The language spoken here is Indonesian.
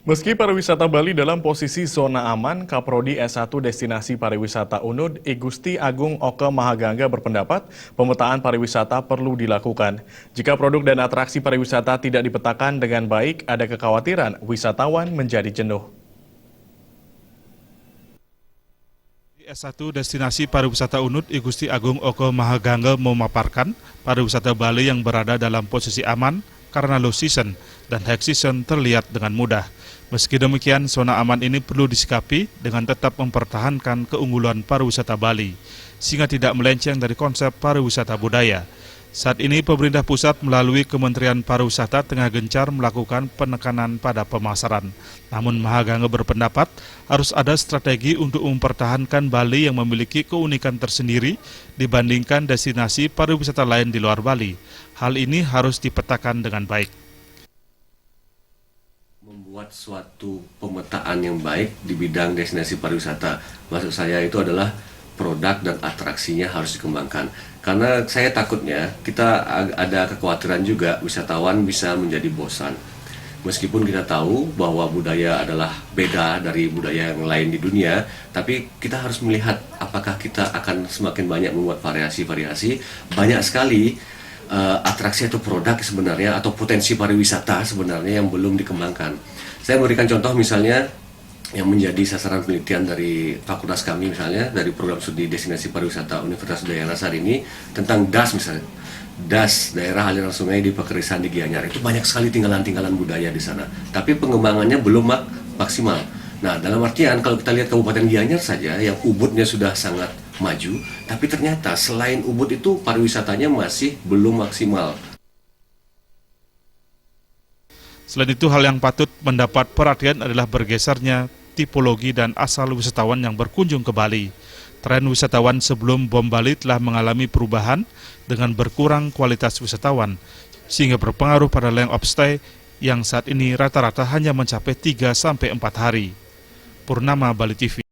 Meski pariwisata Bali dalam posisi zona aman, Kaprodi S1 Destinasi Pariwisata UNUD I Gusti Agung Oke Mahagangga berpendapat pemetaan pariwisata perlu dilakukan. Jika produk dan atraksi pariwisata tidak dipetakan dengan baik, ada kekhawatiran wisatawan menjadi jenuh. S1 Destinasi Pariwisata UNUD I Gusti Agung Oke Mahagangga memaparkan pariwisata Bali yang berada dalam posisi aman karena low season dan high season terlihat dengan mudah. Meski demikian, zona aman ini perlu disikapi dengan tetap mempertahankan keunggulan pariwisata Bali, sehingga tidak melenceng dari konsep pariwisata budaya. Saat ini pemerintah pusat melalui Kementerian Pariwisata tengah gencar melakukan penekanan pada pemasaran. Namun Mahagangga berpendapat harus ada strategi untuk mempertahankan Bali yang memiliki keunikan tersendiri dibandingkan destinasi pariwisata lain di luar Bali. Hal ini harus dipetakan dengan baik. Membuat suatu pemetaan yang baik di bidang destinasi pariwisata. Maksud saya itu adalah produk dan atraksinya harus dikembangkan. Karena saya takutnya kita ada kekhawatiran juga wisatawan bisa menjadi bosan. Meskipun kita tahu bahwa budaya adalah beda dari budaya yang lain di dunia, tapi kita harus melihat apakah kita akan semakin banyak membuat variasi-variasi. Banyak sekali atraksi atau produk sebenarnya atau potensi pariwisata sebenarnya yang belum dikembangkan. Saya memberikan contoh misalnya yang menjadi sasaran penelitian dari fakultas kami misalnya dari program studi destinasi pariwisata Universitas Udayana saat ini tentang DAS misalnya. DAS, daerah aliran sungai di Pekerisan di Gianyar, itu banyak sekali tinggalan-tinggalan budaya di sana. Tapi pengembangannya belum maksimal. Nah, dalam artian kalau kita lihat Kabupaten Gianyar saja yang Ubudnya sudah sangat maju, tapi ternyata selain Ubud itu pariwisatanya masih belum maksimal. Selain itu, hal yang patut mendapat perhatian adalah bergesernya tipologi dan asal wisatawan yang berkunjung ke Bali. Tren wisatawan sebelum bom Bali telah mengalami perubahan dengan berkurang kualitas wisatawan, sehingga berpengaruh pada length of stay yang saat ini rata-rata hanya mencapai 3-4 hari. Purnama, Bali TV.